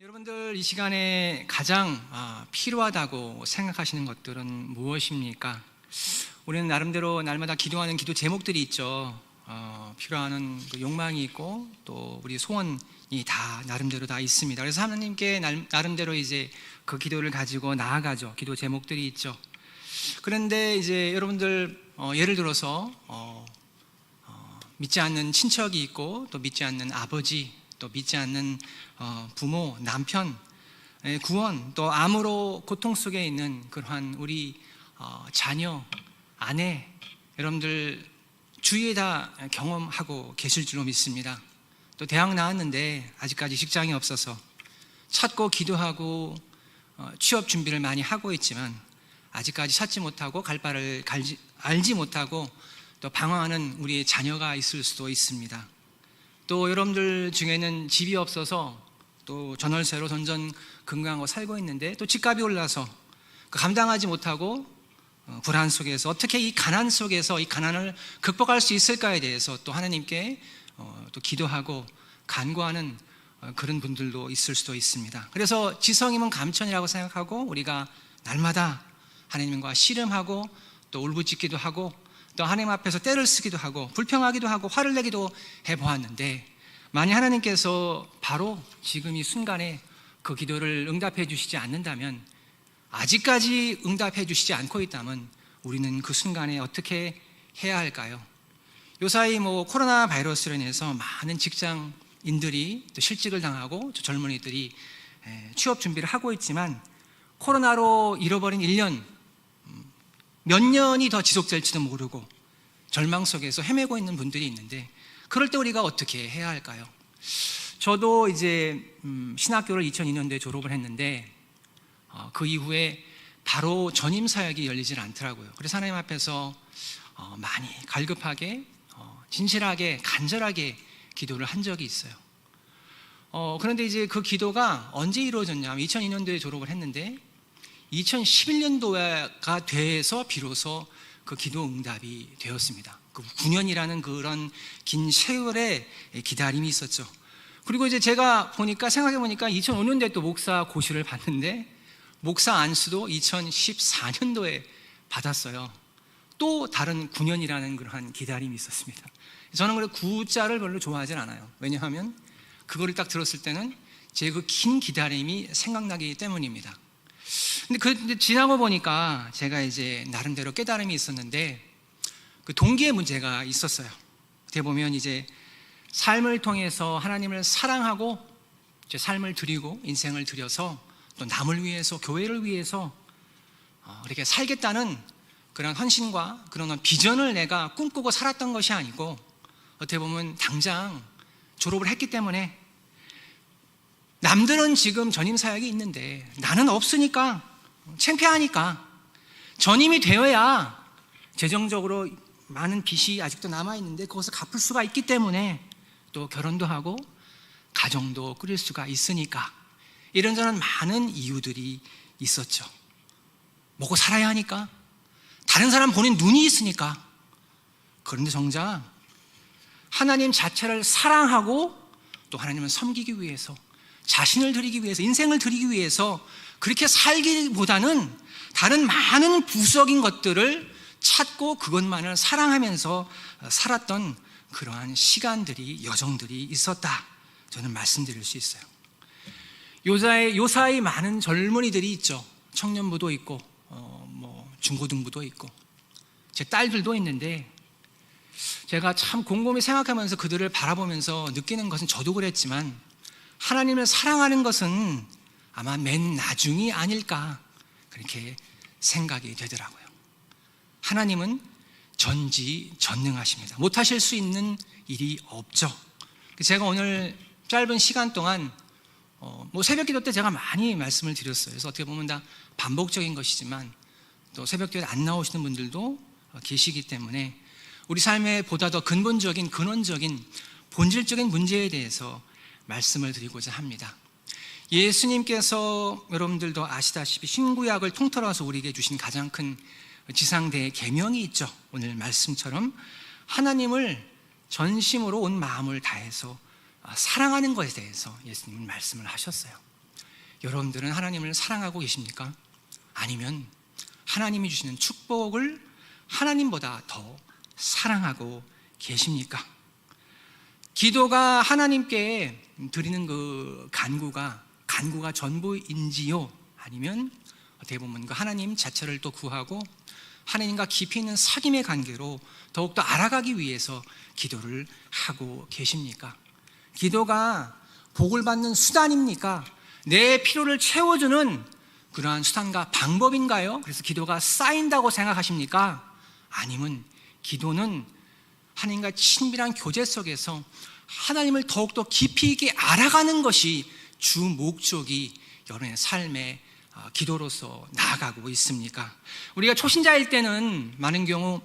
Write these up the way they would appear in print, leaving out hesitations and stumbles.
여러분들 이 시간에 가장 필요하다고 생각하시는 것들은 무엇입니까? 우리는 나름대로 날마다 기도하는 기도 제목들이 있죠. 필요한 그 욕망이 있고 또 우리 소원이 다 나름대로 다 있습니다. 그래서 하나님께 나름대로 이제 그 기도를 가지고 나아가죠. 기도 제목들이 있죠. 그런데 이제 여러분들 예를 들어서 믿지 않는 친척이 있고 또 믿지 않는 아버지, 또 믿지 않는 부모, 남편, 구원, 또 암으로 고통 속에 있는 그러한 우리 자녀, 아내, 여러분들 주위에 다 경험하고 계실 줄로 믿습니다. 또 대학 나왔는데 아직까지 직장이 없어서 찾고 기도하고 취업 준비를 많이 하고 있지만 아직까지 찾지 못하고 갈 바를 알지 못하고 또 방황하는 우리의 자녀가 있을 수도 있습니다. 또 여러분들 중에는 집이 없어서 또 전월세로 전전긍긍하고 살고 있는데 또 집값이 올라서 감당하지 못하고 불안 속에서 어떻게 이 가난 속에서 이 가난을 극복할 수 있을까에 대해서 또 하나님께 또 기도하고 간구하는 그런 분들도 있을 수도 있습니다. 그래서 지성이면 감천이라고 생각하고 우리가 날마다 하나님과 씨름하고 또 울부짖기도 하고 또 하나님 앞에서 때를 쓰기도 하고 불평하기도 하고 화를 내기도 해보았는데, 만약 하나님께서 바로 지금 이 순간에 그 기도를 응답해 주시지 않는다면, 아직까지 응답해 주시지 않고 있다면 우리는 그 순간에 어떻게 해야 할까요? 요사이 코로나 바이러스로 인해서 많은 직장인들이 또 실직을 당하고 젊은이들이 취업 준비를 하고 있지만, 코로나로 잃어버린 1년, 몇 년이 더 지속될지도 모르고 절망 속에서 헤매고 있는 분들이 있는데, 그럴 때 우리가 어떻게 해야 할까요? 저도 이제 신학교를 2002년도에 졸업을 했는데 그 이후에 바로 전임 사역이 열리질 않더라고요. 그래서 하나님 앞에서 많이 갈급하게 진실하게 간절하게 기도를 한 적이 있어요. 그런데 이제 그 기도가 언제 이루어졌냐면 2002년도에 졸업을 했는데 2011년도가 돼서 비로소 그 기도 응답이 되었습니다. 그 9년이라는 그런 긴 세월의 기다림이 있었죠. 그리고 이제 제가 생각해 보니까 2005년도에 또 목사 고시를 받는데 목사 안수도 2014년도에 받았어요. 또 다른 9년이라는 그러한 기다림이 있었습니다. 저는 그래 9자를 별로 좋아하진 않아요. 왜냐하면 그거를 딱 들었을 때는 제 그 긴 기다림이 생각나기 때문입니다. 근데 지나고 보니까 제가 이제 나름대로 깨달음이 있었는데 그 동기의 문제가 있었어요. 어떻게 보면 이제 삶을 통해서 하나님을 사랑하고 제 삶을 드리고 인생을 드려서 또 남을 위해서 교회를 위해서 이렇게 살겠다는 그런 헌신과 그런 비전을 내가 꿈꾸고 살았던 것이 아니고, 어떻게 보면 당장 졸업을 했기 때문에 남들은 지금 전임 사역이 있는데 나는 없으니까 창피하니까 전임이 되어야 재정적으로 많은 빚이 아직도 남아있는데 그것을 갚을 수가 있기 때문에 또 결혼도 하고 가정도 꾸릴 수가 있으니까, 이런저런 많은 이유들이 있었죠. 먹고 살아야 하니까, 다른 사람 보는 눈이 있으니까. 그런데 정작 하나님 자체를 사랑하고 또 하나님을 섬기기 위해서, 자신을 드리기 위해서, 인생을 드리기 위해서 그렇게 살기보다는 다른 많은 부수적인 것들을 찾고 그것만을 사랑하면서 살았던 그러한 시간들이, 여정들이 있었다, 저는 말씀드릴 수 있어요. 요사이 많은 젊은이들이 있죠. 청년부도 있고 중고등부도 있고 제 딸들도 있는데, 제가 참 곰곰이 생각하면서 그들을 바라보면서 느끼는 것은, 저도 그랬지만 하나님을 사랑하는 것은 아마 맨 나중이 아닐까, 그렇게 생각이 되더라고요. 하나님은 전지전능하십니다. 못하실 수 있는 일이 없죠. 제가 오늘 짧은 시간 동안 새벽 기도 때 제가 많이 말씀을 드렸어요. 그래서 어떻게 보면 다 반복적인 것이지만 또 새벽 기도에 안 나오시는 분들도 계시기 때문에 우리 삶에 보다 더 근본적인, 근원적인, 본질적인 문제에 대해서 말씀을 드리고자 합니다. 예수님께서 여러분들도 아시다시피 신구약을 통틀어서 우리에게 주신 가장 큰 지상대의 계명이 있죠. 오늘 말씀처럼 하나님을 전심으로 온 마음을 다해서 사랑하는 것에 대해서 예수님은 말씀을 하셨어요. 여러분들은 하나님을 사랑하고 계십니까? 아니면 하나님이 주시는 축복을 하나님보다 더 사랑하고 계십니까? 기도가 하나님께 드리는 그 간구가 전부인지요? 아니면 어떻게 보면 그 하나님 자체를 또 구하고 하나님과 깊이 있는 사귐의 관계로 더욱더 알아가기 위해서 기도를 하고 계십니까? 기도가 복을 받는 수단입니까? 내 필요를 채워주는 그러한 수단과 방법인가요? 그래서 기도가 쌓인다고 생각하십니까? 아니면 기도는 하나님과 친밀한 교제 속에서 하나님을 더욱더 깊이 있게 알아가는 것이 주 목적이 여러분의 삶의 기도로서 나아가고 있습니까? 우리가 초신자일 때는 많은 경우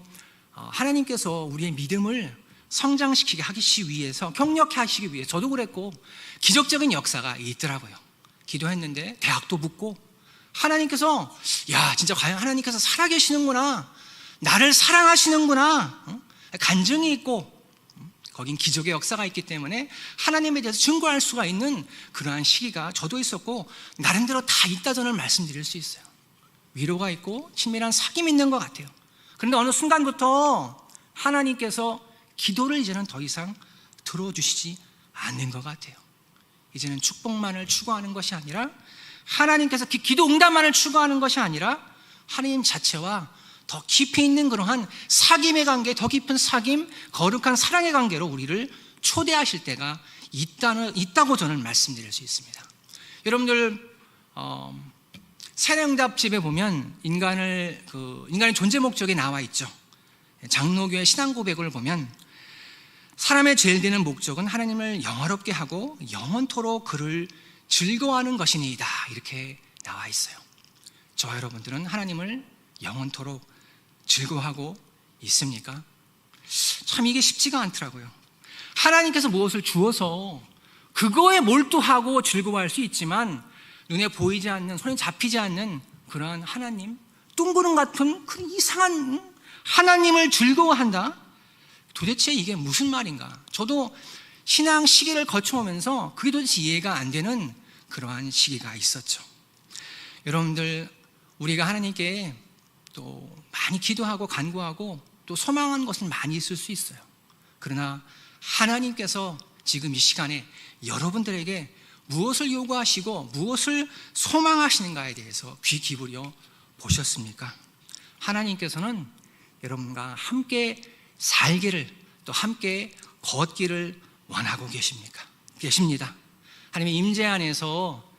하나님께서 우리의 믿음을 성장시키게 하기 위해서, 격려케 하시기 위해, 저도 그랬고 기적적인 역사가 있더라고요. 기도했는데 대학도 붙고 하나님께서 야 진짜 과연 하나님께서 살아계시는구나, 나를 사랑하시는구나, 간증이 있고 거긴 기적의 역사가 있기 때문에 하나님에 대해서 증거할 수가 있는 그러한 시기가 저도 있었고 나름대로 다 있다 저는 말씀드릴 수 있어요. 위로가 있고 친밀한 사귐이 있는 것 같아요. 그런데 어느 순간부터 하나님께서 기도를 이제는 더 이상 들어주시지 않는 것 같아요. 이제는 축복만을 추구하는 것이 아니라, 하나님께서 기도 응답만을 추구하는 것이 아니라 하나님 자체와 더 깊이 있는 그러한 사귐의 관계, 더 깊은 사귐, 거룩한 사랑의 관계로 우리를 초대하실 때가 있다고 저는 말씀드릴 수 있습니다. 여러분들 세례응답집에 보면 인간의 존재 목적이 나와 있죠. 장로교의 신앙고백을 보면 사람의 제일 되는 목적은 하나님을 영화롭게 하고 영원토록 그를 즐거워하는 것이니이다, 이렇게 나와 있어요. 저와 여러분들은 하나님을 영원토록 즐거워하고 있습니까? 참 이게 쉽지가 않더라고요. 하나님께서 무엇을 주어서 그거에 몰두하고 즐거워할 수 있지만 눈에 보이지 않는, 손에 잡히지 않는 그러한 하나님, 뚱그름 같은 그 이상한 하나님을 즐거워한다? 도대체 이게 무슨 말인가? 저도 신앙 시기를 거쳐오면서 그게 도대체 이해가 안 되는 그러한 시기가 있었죠. 여러분들, 우리가 하나님께 또 많이 기도하고 간구하고 또 소망한 것은 많이 있을 수 있어요. 그러나 하나님께서 지금 이 시간에 여러분들에게 무엇을 요구하시고 무엇을 소망하시는가에 대해서 귀 기울여 보셨습니까? 하나님께서는 여러분과 함께 살기를, 또 함께 걷기를 원하고 계십니다. 하나님의 임재 안에서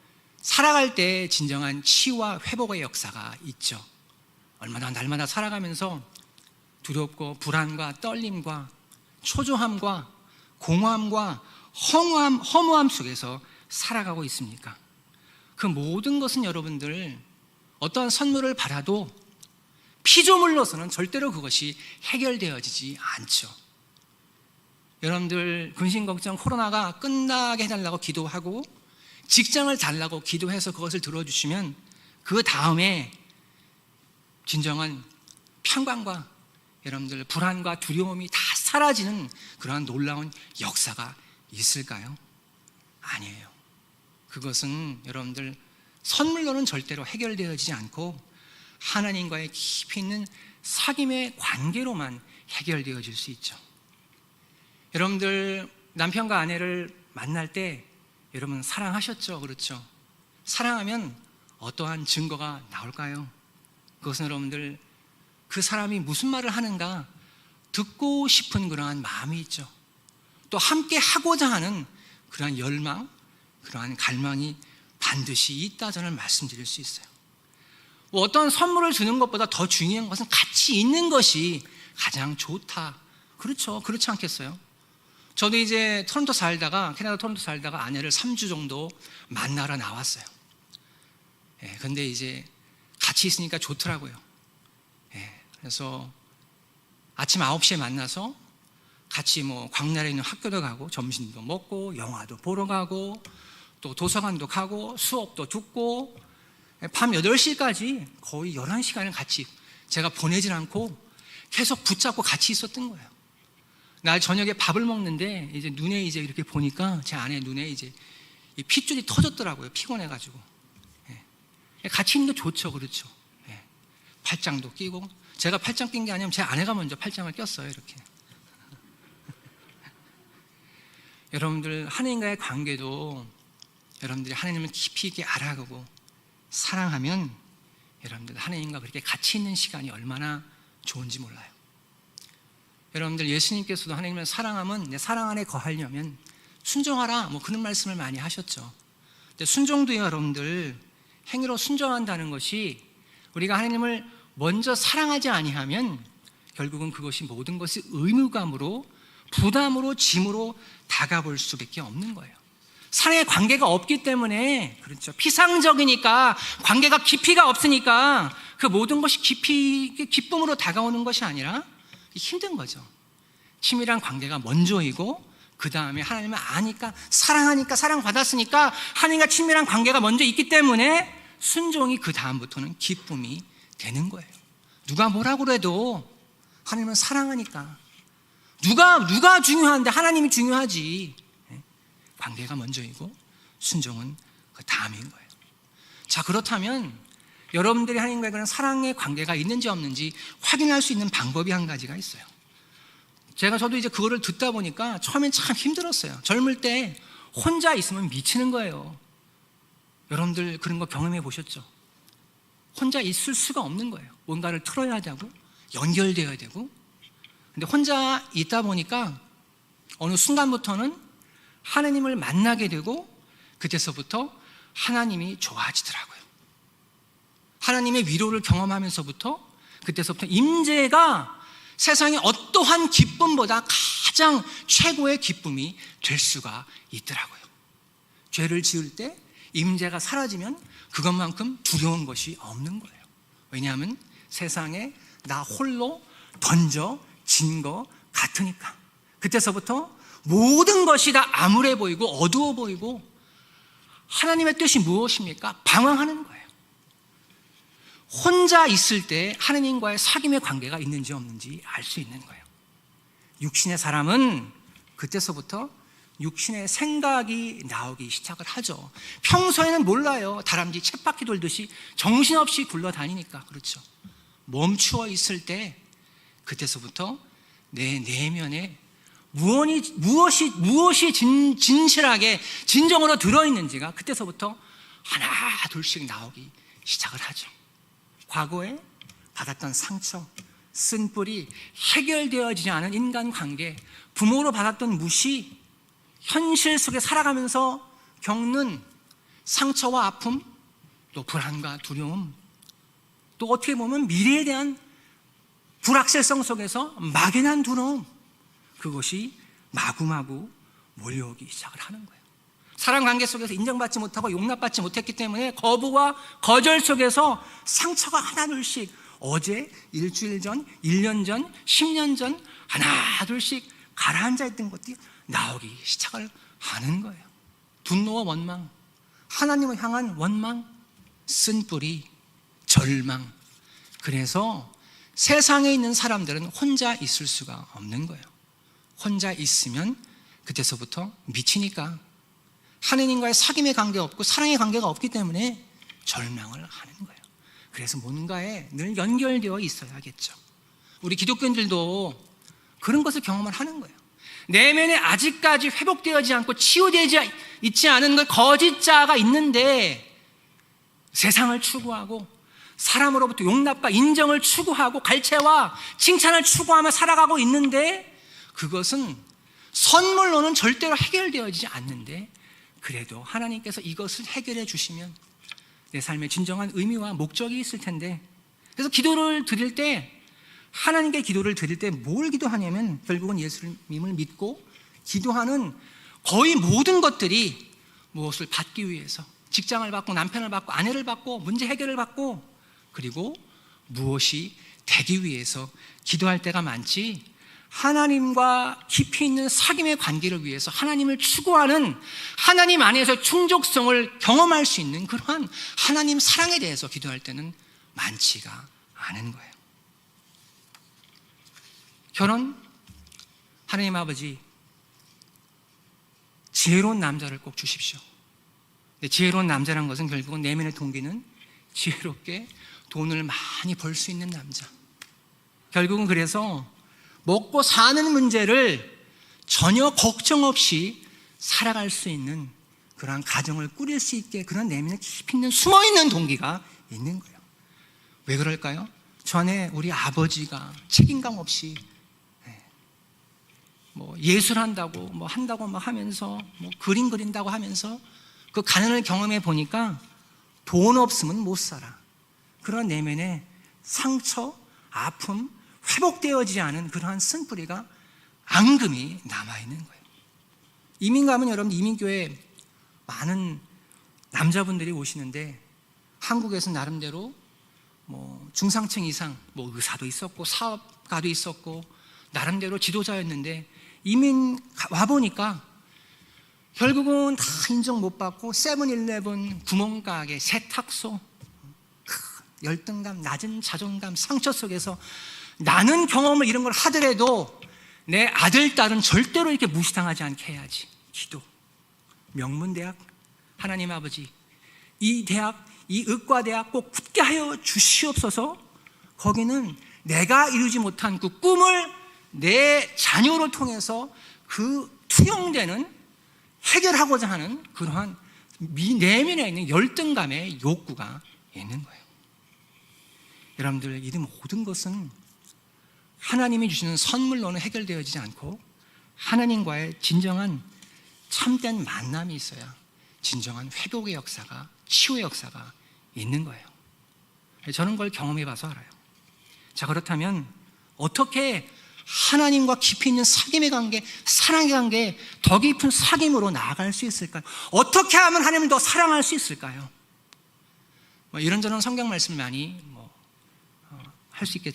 살아갈 때 진정한 치유와 회복의 역사가 있죠. 얼마나 날마다 살아가면서 두렵고 불안과 떨림과 초조함과 공허함과 허무함 속에서 살아가고 있습니까? 그 모든 것은 여러분들 어떠한 선물을 받아도 피조물로서는 절대로 그것이 해결되어지지 않죠. 여러분들 근심걱정 코로나가 끝나게 해달라고 기도하고 직장을 달라고 기도해서 그것을 들어주시면 그 다음에 진정한 평강과 여러분들 불안과 두려움이 다 사라지는 그러한 놀라운 역사가 있을까요? 아니에요. 그것은 여러분들 선물로는 절대로 해결되어지지 않고 하나님과의 깊이 있는 사귐의 관계로만 해결되어질 수 있죠. 여러분들 남편과 아내를 만날 때 여러분 사랑하셨죠? 그렇죠? 사랑하면 어떠한 증거가 나올까요? 그것은 여러분들 그 사람이 무슨 말을 하는가 듣고 싶은 그러한 마음이 있죠. 또 함께 하고자 하는 그러한 열망, 그러한 갈망이 반드시 있다 저는 말씀드릴 수 있어요. 뭐 어떤 선물을 주는 것보다 더 중요한 것은 같이 있는 것이 가장 좋다. 그렇죠. 그렇지 않겠어요? 저도 이제 캐나다 토론토 살다가 아내를 3주 정도 만나러 나왔어요. 근데 이제 같이 있으니까 좋더라고요. 그래서 아침 9시에 만나서 같이 뭐 광야에 있는 학교도 가고 점심도 먹고 영화도 보러 가고 또 도서관도 가고 수업도 듣고 밤 8시까지 거의 11시간을 같이 제가 보내질 않고 계속 붙잡고 같이 있었던 거예요. 날 저녁에 밥을 먹는데 이제 눈에 이제 이렇게 보니까 제 아내 눈에 이제 이 핏줄이 터졌더라고요. 피곤해가지고. 같이 있는 게 좋죠, 그렇죠? 예. 팔짱도 끼고, 제가 팔짱 낀 게 아니면 제 아내가 먼저 팔짱을 꼈어요, 이렇게. 여러분들 하나님과의 관계도 여러분들이 하나님을 깊이 있게 알아가고 사랑하면 여러분들 하나님과 그렇게 같이 있는 시간이 얼마나 좋은지 몰라요. 여러분들 예수님께서도 하나님을 사랑하면 내 사랑 안에 거하려면 순종하라, 뭐 그런 말씀을 많이 하셨죠. 근데 순종도 여러분들 행위로 순종한다는 것이 우리가 하나님을 먼저 사랑하지 아니하면 결국은 그것이 모든 것이 의무감으로 부담으로 짐으로 다가볼 수밖에 없는 거예요. 사랑의 관계가 없기 때문에, 그렇죠, 피상적이니까, 관계가 깊이가 없으니까 그 모든 것이 기쁨으로 다가오는 것이 아니라 힘든 거죠. 친밀한 관계가 먼저이고 그 다음에 하나님을 아니까, 사랑하니까, 사랑받았으니까 하나님과 친밀한 관계가 먼저 있기 때문에 순종이 그 다음부터는 기쁨이 되는 거예요. 누가 뭐라고 그래도 하나님은 사랑하니까. 누가 중요한데 하나님이 중요하지. 관계가 먼저이고 순종은 그 다음인 거예요. 자, 그렇다면 여러분들이 하나님과의 그런 사랑의 관계가 있는지 없는지 확인할 수 있는 방법이 한 가지가 있어요. 저도 이제 그거를 듣다 보니까 처음엔 참 힘들었어요. 젊을 때 혼자 있으면 미치는 거예요. 여러분들 그런 거 경험해 보셨죠? 혼자 있을 수가 없는 거예요. 뭔가를 틀어야 되고 연결되어야 되고. 근데 혼자 있다 보니까 어느 순간부터는 하나님을 만나게 되고 그때서부터 하나님이 좋아지더라고요. 하나님의 위로를 경험하면서부터 그때서부터 임재가 세상의 어떠한 기쁨보다 가장 최고의 기쁨이 될 수가 있더라고요. 죄를 지을 때 임재가 사라지면 그것만큼 두려운 것이 없는 거예요. 왜냐하면 세상에 나 홀로 던져진 것 같으니까. 그때서부터 모든 것이 다 암울해 보이고 어두워 보이고 하나님의 뜻이 무엇입니까? 방황하는 거예요. 혼자 있을 때 하나님과의 사귐의 관계가 있는지 없는지 알 수 있는 거예요. 육신의 사람은 그때서부터 육신의 생각이 나오기 시작을 하죠. 평소에는 몰라요. 다람쥐 쳇바퀴 돌듯이 정신없이 굴러다니니까. 그렇죠. 멈추어 있을 때 그때서부터 내 내면에 무엇이 진실하게 진정으로 들어있는지가 그때서부터 하나 둘씩 나오기 시작을 하죠. 과거에 받았던 상처, 쓴뿌리, 해결되어지지 않은 인간관계, 부모로 받았던 무시, 현실 속에 살아가면서 겪는 상처와 아픔, 또 불안과 두려움, 또 어떻게 보면 미래에 대한 불확실성 속에서 막연한 두려움, 그것이 마구마구 몰려오기 시작을 하는 거예요. 사랑관계 속에서 인정받지 못하고 용납받지 못했기 때문에 거부와 거절 속에서 상처가 하나둘씩 어제, 일주일 전, 1년 전, 10년 전 하나둘씩 가라앉아 있던 것들이 나오기 시작을 하는 거예요. 분노와 원망, 하나님을 향한 원망, 쓴뿌리, 절망. 그래서 세상에 있는 사람들은 혼자 있을 수가 없는 거예요. 혼자 있으면 그때서부터 미치니까 하느님과의 사귐의 관계가 없고 사랑의 관계가 없기 때문에 절망을 하는 거예요. 그래서 뭔가에 늘 연결되어 있어야겠죠. 우리 기독교인들도 그런 것을 경험을 하는 거예요. 내면에 아직까지 회복되어지지 않고 치유되지 있지 않은 그 거짓자가 있는데 세상을 추구하고 사람으로부터 용납과 인정을 추구하고 갈채와 칭찬을 추구하며 살아가고 있는데 그것은 선물로는 절대로 해결되어지지 않는데 그래도 하나님께서 이것을 해결해 주시면 내 삶의 진정한 의미와 목적이 있을 텐데 그래서 기도를 드릴 때 하나님께 기도를 드릴 때 뭘 기도하냐면 결국은 예수님을 믿고 기도하는 거의 모든 것들이 무엇을 받기 위해서 직장을 받고 남편을 받고 아내를 받고 문제 해결을 받고 그리고 무엇이 되기 위해서 기도할 때가 많지 하나님과 깊이 있는 사귐의 관계를 위해서 하나님을 추구하는 하나님 안에서 충족성을 경험할 수 있는 그러한 하나님 사랑에 대해서 기도할 때는 많지가 않은 거예요. 결혼, 하나님 아버지 지혜로운 남자를 꼭 주십시오. 지혜로운 남자란 것은 결국은 내면의 동기는 지혜롭게 돈을 많이 벌 수 있는 남자. 결국은 그래서 먹고 사는 문제를 전혀 걱정 없이 살아갈 수 있는 그러한 가정을 꾸릴 수 있게 그런 내면에 깊이 있는 숨어있는 동기가 있는 거예요. 왜 그럴까요? 전에 우리 아버지가 책임감 없이 뭐 예술한다고 뭐 한다고 막 하면서 뭐 그림 그린다고 하면서 그 가난을 경험해 보니까 돈 없으면 못 살아. 그런 내면에 상처, 아픔, 회복되어지지 않은 그러한 쓴뿌리가 앙금이 남아있는 거예요. 이민 가면 여러분 이민교회 많은 남자분들이 오시는데 한국에서 나름대로 뭐 중상층 이상 뭐 의사도 있었고 사업가도 있었고 나름대로 지도자였는데 이민 와보니까 결국은 다 인정 못 받고 세븐일레븐, 구멍가게, 세탁소, 열등감, 낮은 자존감, 상처 속에서 나는 경험을 이런 걸 하더라도 내 아들, 딸은 절대로 이렇게 무시당하지 않게 해야지. 기도, 명문대학, 하나님 아버지 이 대학, 이 의과대학 꼭 붙게 하여 주시옵소서. 거기는 내가 이루지 못한 그 꿈을 내 자녀를 통해서 그 투영되는 해결하고자 하는 그러한 내면에 있는 열등감의 욕구가 있는 거예요. 여러분들, 이 모든 것은 하나님이 주시는 선물로는 해결되어지지 않고 하나님과의 진정한 참된 만남이 있어야 진정한 회복의 역사가, 치유의 역사가 있는 거예요. 저는 그걸 경험해 봐서 알아요. 자, 그렇다면 어떻게 하나님과 깊이 있는 사귐의 관계, 사랑의 관계, 더 깊은 사귐으로 나아갈 수 있을까요? 어떻게 하면 하나님을 더 사랑할 수 있을까요? 이런저런 성경 말씀 많이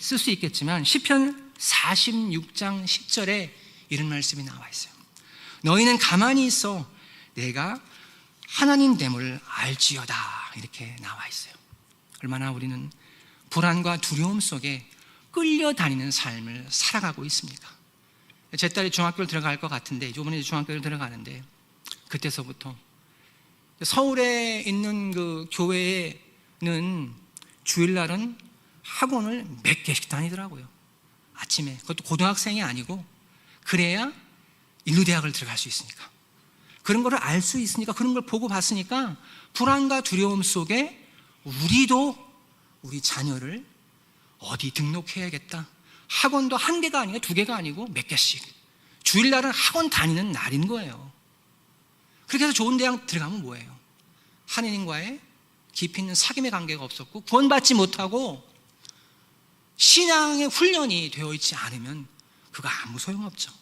쓸 수 있겠지만 시편 46장 10절에 이런 말씀이 나와 있어요. 너희는 가만히 있어 내가 하나님 됨을 알지어다, 이렇게 나와 있어요. 얼마나 우리는 불안과 두려움 속에 끌려다니는 삶을 살아가고 있습니까? 제 딸이 중학교를 들어갈 것 같은데, 이번에 중학교를 들어가는데 그때서부터 서울에 있는 그 교회에는 주일날은 학원을 몇 개씩 다니더라고요. 아침에. 그것도 고등학생이 아니고 그래야 인류대학을 들어갈 수 있으니까. 그런 거를 알 수 있으니까, 그런 걸 보고 봤으니까 불안과 두려움 속에 우리도 우리 자녀를 어디 등록해야겠다. 학원도 한 개가 아니고 두 개가 아니고 몇 개씩. 주일날은 학원 다니는 날인 거예요. 그렇게 해서 좋은 대학 들어가면 뭐예요? 하나님과의 깊이 있는 사귐의 관계가 없었고 구원받지 못하고 신앙의 훈련이 되어 있지 않으면 그거 아무 소용없죠.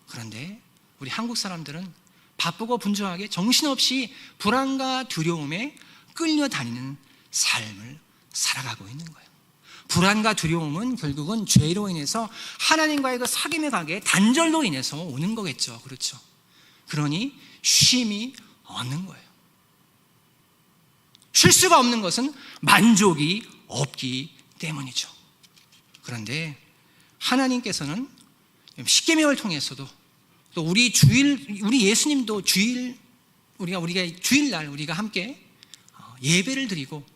그런데 우리 한국 사람들은 바쁘고 분주하게 정신없이 불안과 두려움에 끌려다니는 삶을 살아가고 있는 거예요. 불안과 두려움은 결국은 죄로 인해서 하나님과의 그 사귐의 관계에 단절로 인해서 오는 거겠죠. 그렇죠. 그러니 쉼이 없는 거예요. 쉴 수가 없는 것은 만족이 없기 때문이죠. 그런데 하나님께서는 십계명을 통해서도 또 우리 예수님도 우리가 주일날 우리가 함께 예배를 드리고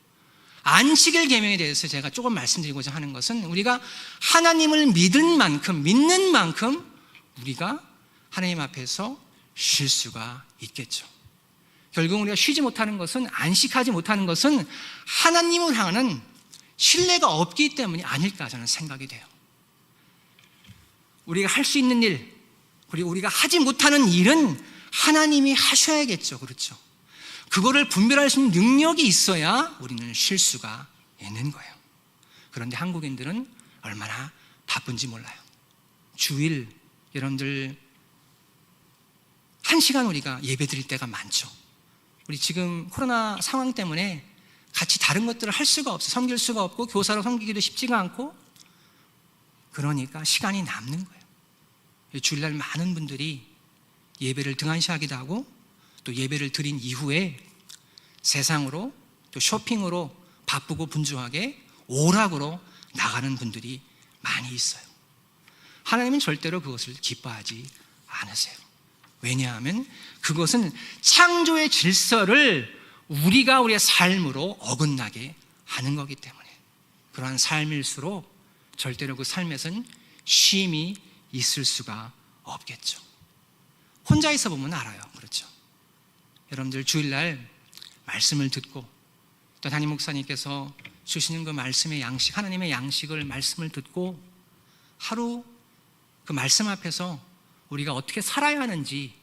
안식일 계명에 대해서 제가 조금 말씀드리고자 하는 것은 우리가 하나님을 믿는 만큼 우리가 하나님 앞에서 쉴 수가 있겠죠. 결국 우리가 쉬지 못하는 것은, 안식하지 못하는 것은 하나님을 향하는 신뢰가 없기 때문이 아닐까 저는 생각이 돼요. 우리가 할 수 있는 일, 그리고 우리가 하지 못하는 일은 하나님이 하셔야겠죠. 그렇죠. 그거를 분별할 수 있는 능력이 있어야 우리는 쉴 수가 있는 거예요. 그런데 한국인들은 얼마나 바쁜지 몰라요. 주일 여러분들 1시간 우리가 예배 드릴 때가 많죠. 우리 지금 코로나 상황 때문에 같이 다른 것들을 할 수가 없어요. 섬길 수가 없고 교사로 섬기기도 쉽지가 않고, 그러니까 시간이 남는 거예요. 주일날 많은 분들이 예배를 등한시하기도 하고 또 예배를 드린 이후에 세상으로 또 쇼핑으로 바쁘고 분주하게 오락으로 나가는 분들이 많이 있어요. 하나님은 절대로 그것을 기뻐하지 않으세요. 왜냐하면 그것은 창조의 질서를 우리가 우리의 삶으로 어긋나게 하는 거기 때문에 그러한 삶일수록 절대로 그 삶에서는 쉼이 있을 수가 없겠죠. 혼자 있어 보면 알아요. 그렇죠? 여러분들 주일날 말씀을 듣고 또 담임 목사님께서 주시는 그 말씀의 양식, 하나님의 양식을 말씀을 듣고 하루 그 말씀 앞에서 우리가 어떻게 살아야 하는지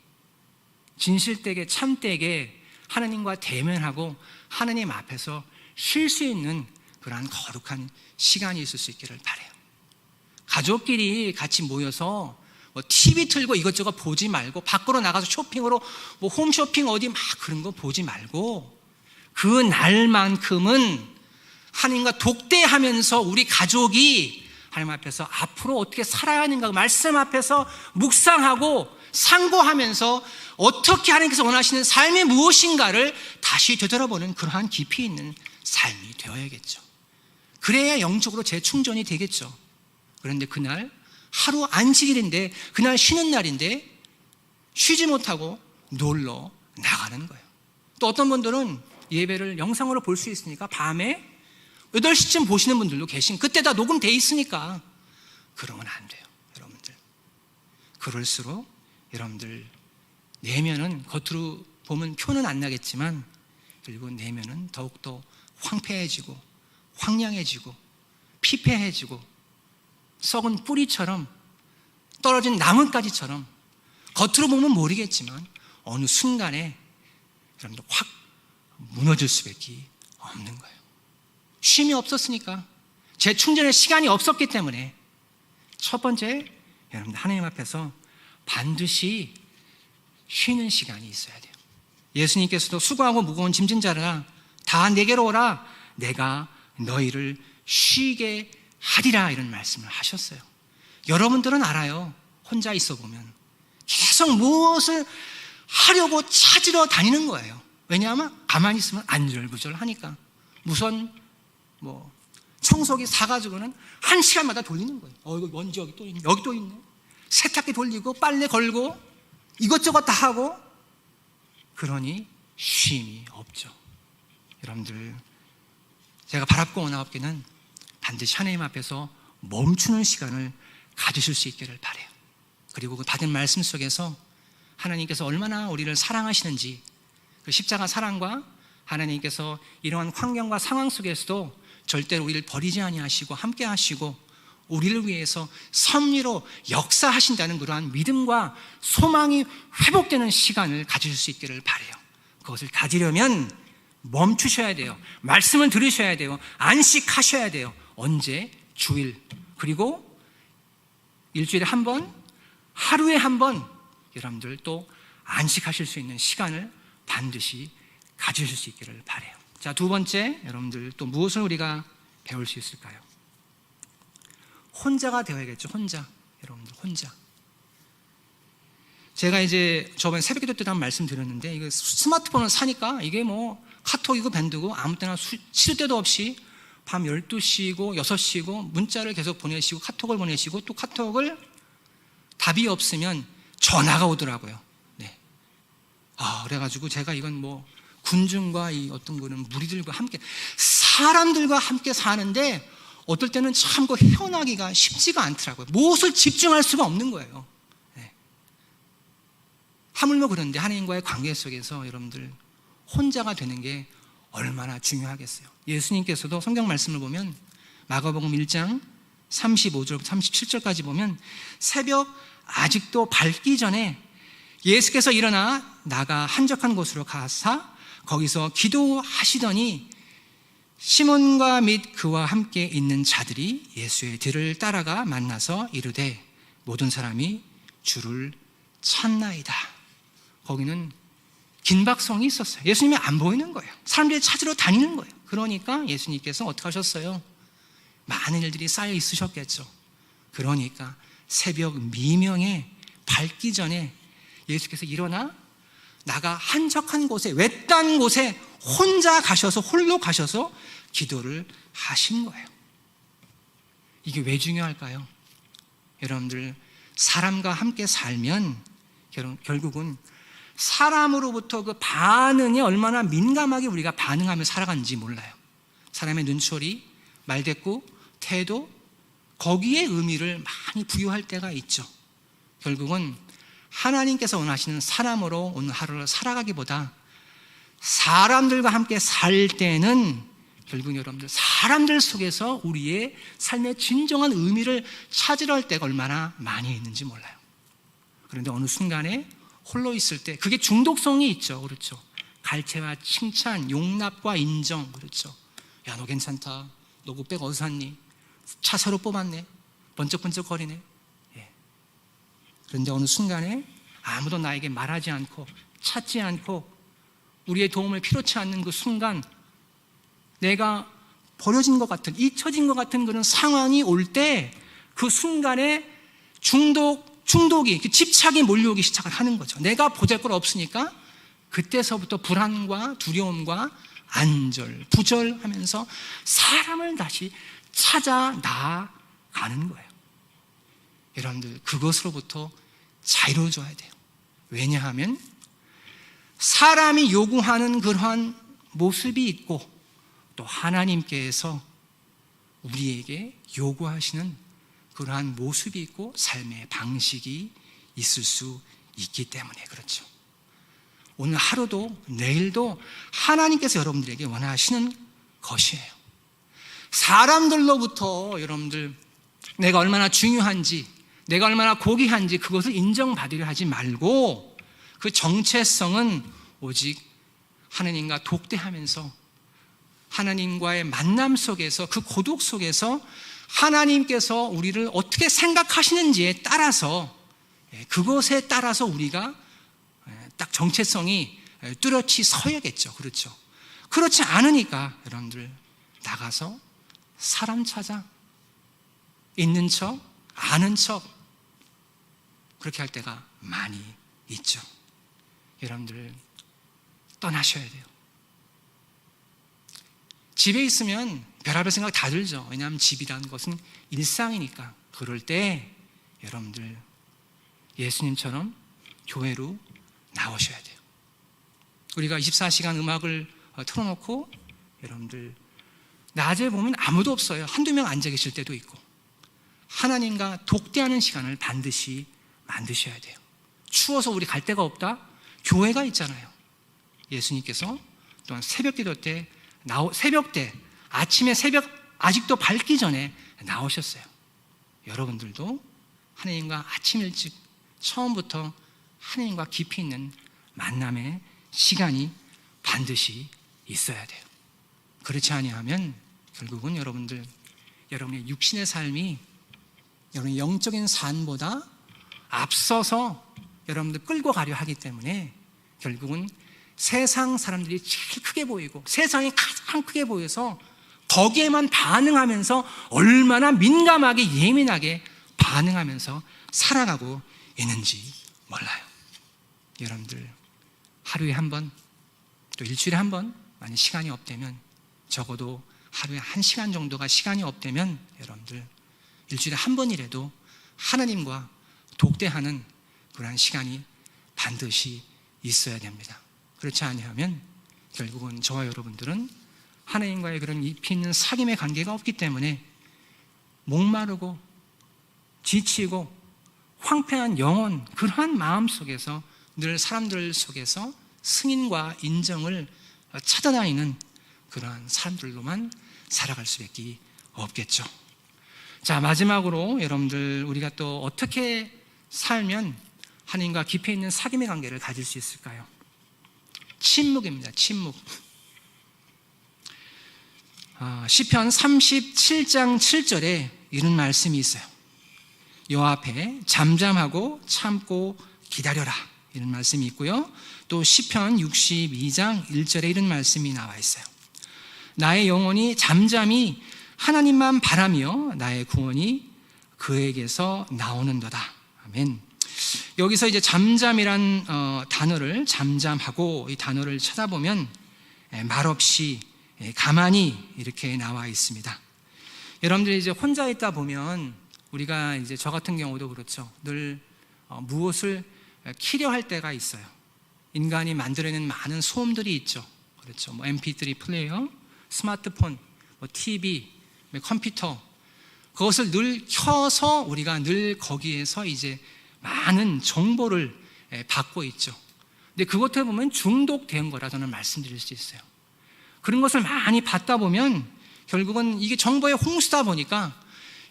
진실되게 참되게 하나님과 대면하고 하나님 앞에서 쉴 수 있는 그러한 거룩한 시간이 있을 수 있기를 바라요. 가족끼리 같이 모여서 뭐 TV 틀고 이것저것 보지 말고 밖으로 나가서 쇼핑으로 뭐 홈쇼핑 어디 막 그런 거 보지 말고 그 날만큼은 하나님과 독대하면서 우리 가족이 하나님 앞에서 앞으로 어떻게 살아야 하는가 말씀 앞에서 묵상하고 상고하면서 어떻게 하나님께서 원하시는 삶이 무엇인가를 다시 되돌아보는 그러한 깊이 있는 삶이 되어야겠죠. 그래야 영적으로 재충전이 되겠죠. 그런데 그날 하루 안식일인데 그날 쉬는 날인데 쉬지 못하고 놀러 나가는 거예요. 또 어떤 분들은 예배를 영상으로 볼 수 있으니까 밤에 8시쯤 보시는 분들도 계신, 그때 다 녹음돼 있으니까 그러면 안 돼요. 여러분들 그럴수록 여러분들 내면은 겉으로 보면 표는 안 나겠지만 그리고 내면은 더욱더 황폐해지고 황량해지고 피폐해지고 썩은 뿌리처럼 떨어진 나뭇가지처럼 겉으로 보면 모르겠지만 어느 순간에 여러분들 확 무너질 수밖에 없는 거예요. 쉼이 없었으니까, 재충전의 시간이 없었기 때문에 첫 번째, 여러분들 하나님 앞에서 반드시 쉬는 시간이 있어야 돼요. 예수님께서도 수고하고 무거운 짐진 자라 다 내게로 오라 내가 너희를 쉬게 하리라 이런 말씀을 하셨어요. 여러분들은 알아요. 혼자 있어 보면 계속 무엇을 하려고 찾으러 다니는 거예요. 왜냐하면 가만히 있으면 안절부절하니까. 우선 뭐 청소기 사가지고는 1시간마다 돌리는 거예요. 이거 먼지 여기 또 있네, 여기 또 있네. 세탁기 돌리고 빨래 걸고 이것저것 다 하고, 그러니 쉼이 없죠. 여러분들 제가 바랍고 원하옵기는 반드시 하나님 앞에서 멈추는 시간을 가지실 수 있기를 바라요. 그리고 그 받은 말씀 속에서 하나님께서 얼마나 우리를 사랑하시는지, 그 십자가 사랑과 하나님께서 이러한 환경과 상황 속에서도 절대로 우리를 버리지 아니하시고 함께 하시고 우리를 위해서 섭리로 역사하신다는 그러한 믿음과 소망이 회복되는 시간을 가질 수 있기를 바라요. 그것을 가지려면 멈추셔야 돼요. 말씀을 들으셔야 돼요. 안식하셔야 돼요. 언제? 주일, 그리고 일주일에 한 번, 하루에 한 번 여러분들 또 안식하실 수 있는 시간을 반드시 가지실 수 있기를 바라요. 자, 두 번째, 여러분들 또 무엇을 우리가 배울 수 있을까요? 혼자가 되어야겠죠. 혼자. 여러분들 혼자. 제가 이제 저번에 새벽기도 때도 한 말씀 드렸는데, 이거 스마트폰을 사니까 이게 뭐 카톡이고 밴드고 아무 때나 시도 때도 없이 밤 12시고 6시고 문자를 계속 보내시고 카톡을 보내시고 또 카톡을 답이 없으면 전화가 오더라고요. 네. 그래가지고 제가 이건 뭐 군중과 이 어떤 거는 무리들과 함께 사람들과 함께 사는데 어떨 때는 참 그 헤어나기가 쉽지가 않더라고요. 무엇을 집중할 수가 없는 거예요. 네. 하물며 그런데 하나님과의 관계 속에서 여러분들 혼자가 되는 게 얼마나 중요하겠어요. 예수님께서도 성경 말씀을 보면 마가복음 1장 35절부터 37절까지 보면 새벽 아직도 밝기 전에 예수께서 일어나 나가 한적한 곳으로 가사 거기서 기도하시더니 시몬과 및 그와 함께 있는 자들이 예수의 뒤를 따라가 만나서 이르되 모든 사람이 주를 찾나이다. 거기는 긴박성이 있었어요. 예수님이 안 보이는 거예요. 사람들이 찾으러 다니는 거예요. 그러니까 예수님께서 어떻게 하셨어요? 많은 일들이 쌓여 있으셨겠죠. 그러니까 새벽 미명에 밝기 전에 예수께서 일어나 나가 한적한 곳에, 외딴 곳에 혼자 가셔서, 홀로 가셔서 기도를 하신 거예요. 이게 왜 중요할까요? 여러분들 사람과 함께 살면 결국은 사람으로부터 그 반응에 얼마나 민감하게 우리가 반응하며 살아가는지 몰라요. 사람의 눈초리, 말대꾸, 태도, 거기에 의미를 많이 부여할 때가 있죠. 결국은 하나님께서 원하시는 사람으로 오늘 하루를 살아가기보다 사람들과 함께 살 때는 결국 여러분들 사람들 속에서 우리의 삶의 진정한 의미를 찾으려 할 때가 얼마나 많이 있는지 몰라요. 그런데 어느 순간에 홀로 있을 때 그게 중독성이 있죠. 그렇죠. 갈채와 칭찬, 용납과 인정. 그렇죠. 야, 너 괜찮다. 너 그 백 어디서 샀니? 차 새로 뽑았네. 번쩍번쩍 거리네. 예. 그런데 어느 순간에 아무도 나에게 말하지 않고 찾지 않고 우리의 도움을 필요치 않는 그 순간 내가 버려진 것 같은, 잊혀진 것 같은 그런 상황이 올 때 그 순간에 중독이, 집착이 몰려오기 시작을 하는 거죠. 내가 보잘것 없으니까 그때서부터 불안과 두려움과 안절, 부절하면서 사람을 다시 찾아 나아가는 거예요. 여러분들 그것으로부터 자유로워져야 돼요. 왜냐하면 사람이 요구하는 그러한 모습이 있고 또 하나님께서 우리에게 요구하시는 그러한 모습이 있고 삶의 방식이 있을 수 있기 때문에 그렇죠. 오늘 하루도 내일도 하나님께서 여러분들에게 원하시는 것이에요. 사람들로부터 여러분들 내가 얼마나 중요한지, 내가 얼마나 고귀한지 그것을 인정받으려 하지 말고 그 정체성은 오직 하나님과 독대하면서 하나님과의 만남 속에서 그 고독 속에서 하나님께서 우리를 어떻게 생각하시는지에 따라서 그것에 따라서 우리가 딱 정체성이 뚜렷이 서야겠죠. 그렇죠. 그렇지 않으니까 여러분들 나가서 사람 찾아 있는 척 아는 척 그렇게 할 때가 많이 있죠. 여러분들 떠나셔야 돼요. 집에 있으면 별의별 생각 다 들죠. 왜냐하면 집이라는 것은 일상이니까. 그럴 때 여러분들 예수님처럼 교회로 나오셔야 돼요. 우리가 24시간 음악을 틀어놓고 여러분들 낮에 보면 아무도 없어요. 한두 명 앉아 계실 때도 있고 하나님과 독대하는 시간을 반드시 만드셔야 돼요. 추워서 우리 갈 데가 없다? 교회가 있잖아요. 예수님께서 또한 새벽기도 때 아침에 새벽 아직도 밝기 전에 나오셨어요. 여러분들도 하나님과 아침 일찍 처음부터 하나님과 깊이 있는 만남의 시간이 반드시 있어야 돼요. 그렇지 아니하면 결국은 여러분의 육신의 삶이 여러분의 영적인 삶보다 앞서서 여러분들 끌고 가려 하기 때문에 결국은 세상 사람들이 제일 크게 보이고 세상이 가장 크게 보여서 거기에만 반응하면서 얼마나 민감하게 예민하게 반응하면서 살아가고 있는지 몰라요. 여러분들 하루에 한 번 또 일주일에 한 번 만약 시간이 없다면 적어도 하루에 1시간 정도가 시간이 없다면 여러분들 일주일에 한 번이라도 하나님과 독대하는 그러한 시간이 반드시 있어야 됩니다. 그렇지 않으면 결국은 저와 여러분들은 하나님과의 그런 깊이 있는 사귐의 관계가 없기 때문에 목마르고 지치고 황폐한 영혼, 그러한 마음 속에서 늘 사람들 속에서 승인과 인정을 찾아다니는 그러한 사람들로만 살아갈 수밖에 없겠죠. 자, 마지막으로 여러분들 우리가 또 어떻게 살면 하나님과 깊이 있는 사귐의 관계를 가질 수 있을까요? 침묵입니다. 침묵. 시편 37장 7절에 이런 말씀이 있어요. 여호와 앞에 잠잠하고 참고 기다려라, 이런 말씀이 있고요. 또 시편 62장 1절에 이런 말씀이 나와 있어요. 나의 영혼이 잠잠히 하나님만 바라며 나의 구원이 그에게서 나오는도다. 아멘. 여기서 이제 잠잠이란 단어를, 잠잠하고 이 단어를 찾아보면 말없이 가만히 이렇게 나와 있습니다. 여러분들이 이제 혼자 있다 보면 우리가 이제 저 같은 경우도 그렇죠. 늘 무엇을 키려 할 때가 있어요. 인간이 만들어내는 많은 소음들이 있죠. 그렇죠. 뭐 MP3 플레이어, 스마트폰, TV, 컴퓨터, 그것을 늘 켜서 우리가 늘 거기에서 이제 많은 정보를 받고 있죠. 근데 그것에 보면 중독된 거라 저는 말씀드릴 수 있어요. 그런 것을 많이 받다 보면 결국은 이게 정보의 홍수다 보니까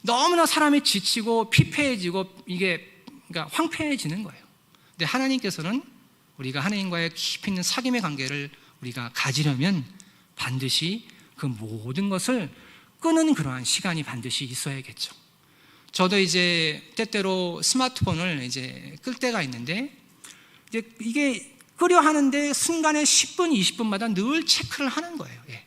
너무나 사람이 지치고 피폐해지고 이게 그러니까 황폐해지는 거예요. 근데 하나님께서는 우리가 하나님과의 깊이 있는 사귐의 관계를 우리가 가지려면 반드시 그 모든 것을 끄는 그러한 시간이 반드시 있어야겠죠. 저도 이제 때때로 스마트폰을 이제 끌 때가 있는데 이제 이게 끄려 하는데 순간에 10분, 20분마다 늘 체크를 하는 거예요. 예.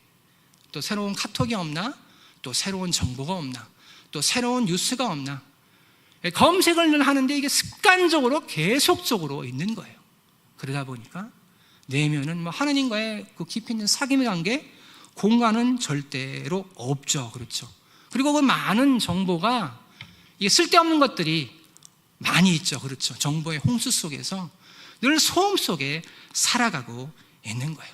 또 새로운 카톡이 없나? 또 새로운 정보가 없나? 또 새로운 뉴스가 없나? 예. 검색을 늘 하는데 이게 습관적으로 계속적으로 있는 거예요. 그러다 보니까 내면은 뭐 하나님과의 그 깊이 있는 사귐의 관계, 공간은 절대로 없죠. 그렇죠. 그리고 그 많은 정보가 이게 쓸데없는 것들이 많이 있죠. 그렇죠. 정보의 홍수 속에서 늘 소음 속에 살아가고 있는 거예요.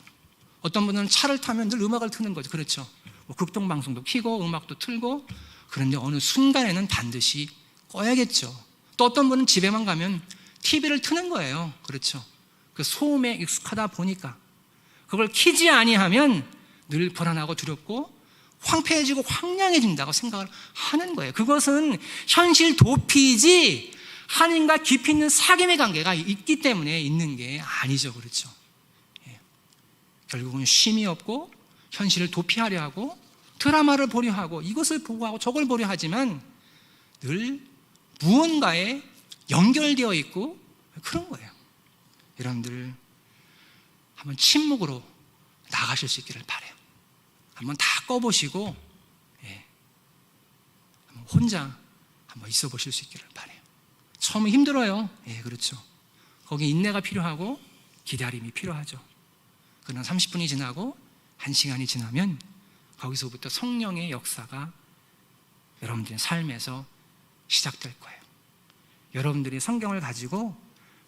어떤 분은 차를 타면 늘 음악을 트는 거죠. 그렇죠. 뭐 극동방송도 켜고 음악도 틀고, 그런데 어느 순간에는 반드시 꺼야겠죠. 또 어떤 분은 집에만 가면 TV를 트는 거예요. 그렇죠. 그 소음에 익숙하다 보니까 그걸 켜지 아니하면 늘 불안하고 두렵고 황폐해지고 황량해진다고 생각을 하는 거예요. 그것은 현실 도피지 하나님과 깊이 있는 사귐의 관계가 있기 때문에 있는 게 아니죠. 그렇죠. 예. 결국은 쉼이 없고 현실을 도피하려 하고 드라마를 보려 하고 이것을 보고 하고 저걸 보려 하지만 늘 무언가에 연결되어 있고 그런 거예요. 여러분들 한번 침묵으로 나가실 수 있기를 바라요. 한번 다 꺼보시고 한번 혼자 한번 있어 보실 수 있기를 바라요. 처음에 힘들어요. 예, 그렇죠. 거기 인내가 필요하고 기다림이 필요하죠. 그러나 30분이 지나고 1시간이 지나면 거기서부터 성령의 역사가 여러분들의 삶에서 시작될 거예요. 여러분들이 성경을 가지고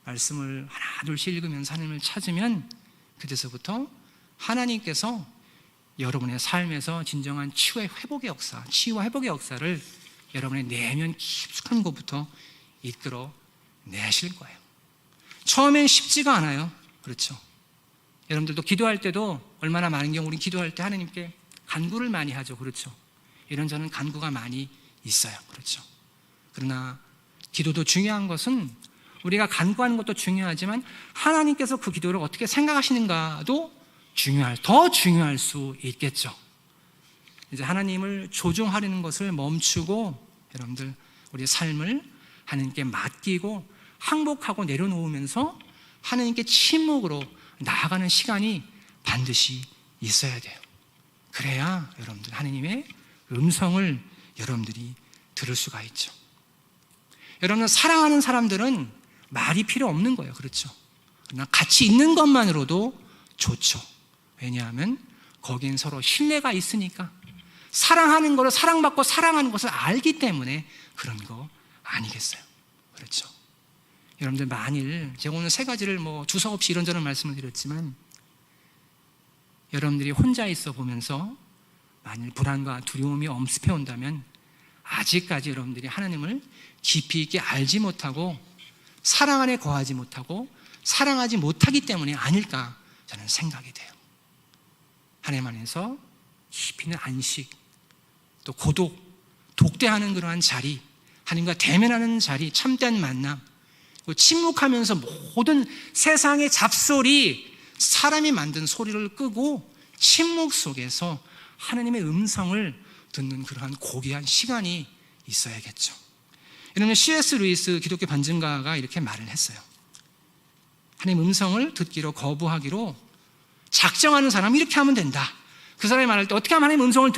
말씀을 하나 둘씩 읽으면서 하나님을 찾으면 그때서부터 하나님께서 여러분의 삶에서 진정한 치유와 회복의 역사를 여러분의 내면 깊숙한 곳부터 이끌어 내실 거예요. 처음엔 쉽지가 않아요. 그렇죠. 여러분들도 기도할 때도 얼마나 많은 경우 우리는 기도할 때 하나님께 간구를 많이 하죠. 그렇죠. 이런저런 간구가 많이 있어요. 그렇죠. 그러나 기도도 중요한 것은 우리가 간구하는 것도 중요하지만 하나님께서 그 기도를 어떻게 생각하시는가도 더 중요할 수 있겠죠. 이제 하나님을 조종하려는 것을 멈추고 여러분들 우리의 삶을 하나님께 맡기고 항복하고 내려놓으면서 하나님께 침묵으로 나아가는 시간이 반드시 있어야 돼요. 그래야 여러분들 하나님의 음성을 여러분들이 들을 수가 있죠. 여러분 사랑하는 사람들은 말이 필요 없는 거예요. 그렇죠. 그러나 같이 있는 것만으로도 좋죠. 왜냐하면 거긴 서로 신뢰가 있으니까 사랑하는 거를 사랑받고 사랑하는 것을 알기 때문에 그런 거 아니겠어요. 그렇죠. 여러분들 만일 제가 오늘 3가지를 두서없이 이런저런 말씀을 드렸지만 여러분들이 혼자 있어 보면서 만일 불안과 두려움이 엄습해 온다면 아직까지 여러분들이 하나님을 깊이 있게 알지 못하고 사랑 안에 거하지 못하고 사랑하지 못하기 때문이 아닐까 저는 생각이 돼요. 하나님 안에서 깊이 있는 안식, 또 고독, 독대하는 그러한 자리, 하나님과 대면하는 자리, 참된 만남, 침묵하면서 모든 세상의 잡소리, 사람이 만든 소리를 끄고 침묵 속에서 하나님의 음성을 듣는 그러한 고귀한 시간이 있어야겠죠. 이러면 C.S. 루이스 기독교 반증가가 이렇게 말을 했어요. 하나님의 음성을 듣기로 거부하기로 작정하는 사람은 이렇게 하면 된다. 그 사람이 말할 때 어떻게 하면 하나님의 음성을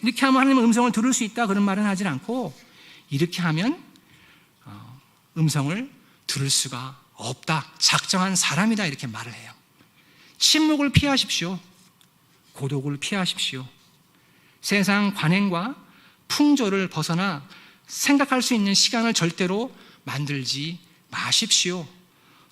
이렇게 하면 하나님의 음성을 들을 수 있다 그런 말은 하지 않고 이렇게 하면 음성을 들을 수가 없다. 작정한 사람이다 이렇게 말을 해요. 침묵을 피하십시오. 고독을 피하십시오. 세상 관행과 풍조를 벗어나 생각할 수 있는 시간을 절대로 만들지 마십시오.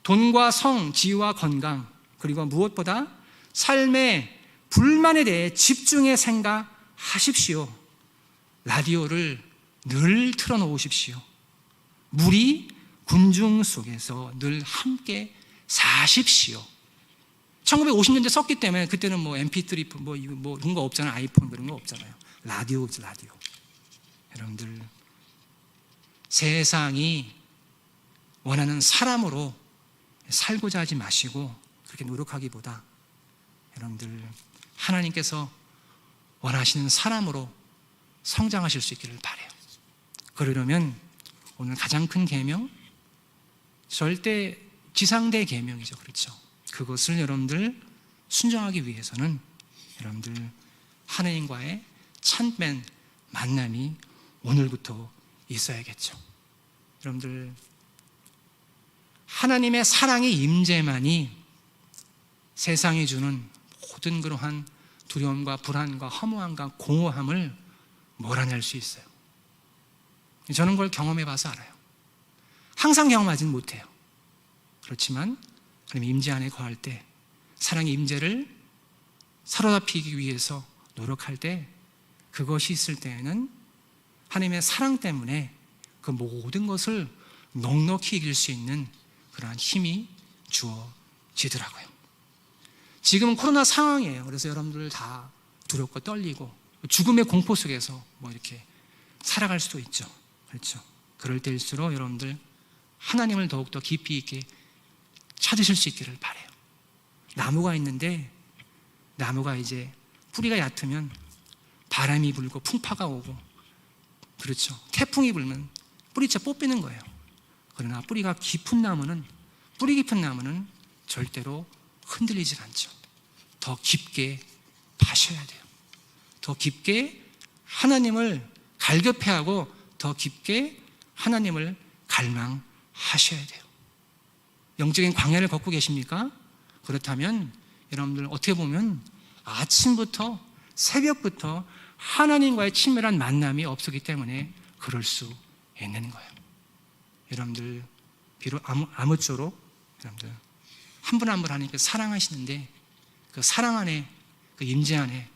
돈과 성, 지위와 건강, 그리고 무엇보다 삶의 불만에 대해 집중해 생각하십시오. 하십시오. 라디오를 늘 틀어놓으십시오. 무리 군중 속에서 늘 함께 사십시오. 1950년대 썼기 때문에 그때는 뭐 MP3 뭐 그런 거 없잖아요. 아이폰 그런 거 없잖아요. 라디오죠, 라디오. 여러분들, 세상이 원하는 사람으로 살고자 하지 마시고 그렇게 노력하기보다 여러분들 하나님께서 원하시는 사람으로 성장하실 수 있기를 바라요. 그러려면 오늘 가장 큰 계명, 절대 지상대 계명이죠. 그렇죠? 그것을 여러분들 순종하기 위해서는 여러분들 하나님과의 참된 만남이 오늘부터 있어야겠죠. 여러분들, 하나님의 사랑의 임재만이 세상이 주는 모든 그러한 두려움과 불안과 허무함과 공허함을 몰아낼 수 있어요. 저는 그걸 경험해 봐서 알아요. 항상 경험하지는 못해요. 그렇지만 하나님 임재 안에 거할 때, 사랑의 임재를 사로잡히기 위해서 노력할 때, 그것이 있을 때에는 하나님의 사랑 때문에 그 모든 것을 넉넉히 이길 수 있는 그러한 힘이 주어지더라고요. 지금은 코로나 상황이에요. 그래서 여러분들 다 두렵고 떨리고 죽음의 공포 속에서 뭐 이렇게 살아갈 수도 있죠. 그렇죠? 그럴 때일수록 여러분들 하나님을 더욱더 깊이 있게 찾으실 수 있기를 바라요. 나무가 있는데 나무가 이제 뿌리가 얕으면 바람이 불고 풍파가 오고, 그렇죠, 태풍이 불면 뿌리채 뽑히는 거예요. 그러나 뿌리 깊은 나무는 절대로 흔들리질 않죠. 더 깊게 파셔야 돼요. 더 깊게 하나님을 갈급해하고 더 깊게 하나님을 갈망하셔야 돼요. 영적인 광야를 걷고 계십니까? 그렇다면 여러분들 어떻게 보면 아침부터 새벽부터 하나님과의 친밀한 만남이 없었기 때문에 그럴 수 있는 거예요. 여러분들 비록 아무쪼록 여러분들 한 분 한 분 하나님께서 사랑하시는데 그 사랑 안에, 그 임재 안에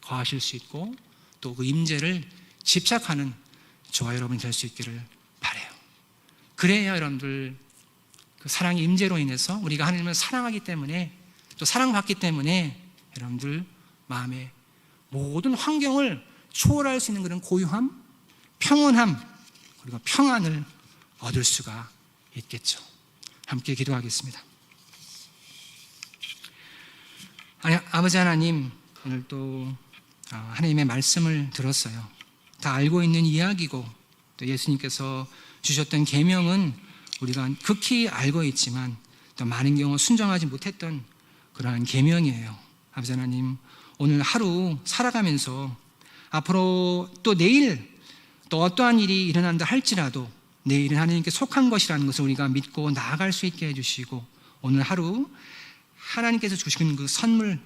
거하실 수 있고 또 그 임재를 집착하는 저와 여러분이 될 수 있기를 바라요. 그래야 여러분들 그 사랑의 임재로 인해서 우리가 하나님을 사랑하기 때문에, 또 사랑받기 때문에 여러분들 마음에 모든 환경을 초월할 수 있는 그런 고요함, 평온함, 그리고 평안을 얻을 수가 있겠죠. 함께 기도하겠습니다. 아버지 하나님, 오늘 또 하나님의 말씀을 들었어요. 다 알고 있는 이야기고 또 예수님께서 주셨던 계명은 우리가 극히 알고 있지만 또 많은 경우 순종하지 못했던 그러한 계명이에요. 아버지 하나님, 오늘 하루 살아가면서 앞으로 또 내일 또 어떠한 일이 일어난다 할지라도 내일은 하나님께 속한 것이라는 것을 우리가 믿고 나아갈 수 있게 해주시고, 오늘 하루 하나님께서 주신 그 선물,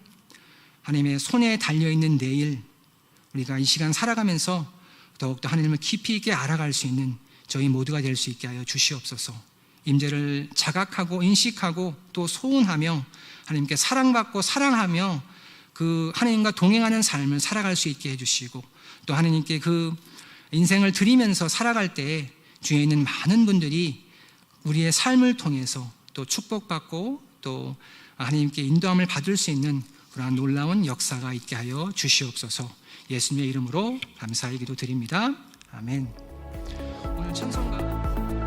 하나님의 손에 달려있는 내일, 우리가 이 시간 살아가면서 더욱더 하나님을 깊이 있게 알아갈 수 있는 저희 모두가 될 수 있게 하여 주시옵소서. 임재를 자각하고 인식하고 또 소원하며 하나님께 사랑받고 사랑하며 그 하나님과 동행하는 삶을 살아갈 수 있게 해주시고, 또 하나님께 그 인생을 드리면서 살아갈 때 주위에 있는 많은 분들이 우리의 삶을 통해서 또 축복받고 또 하나님께 인도함을 받을 수 있는 그러한 놀라운 역사가 있게 하여 주시옵소서. 예수님의 이름으로 감사의 기도 드립니다. 아멘. 오늘 찬송가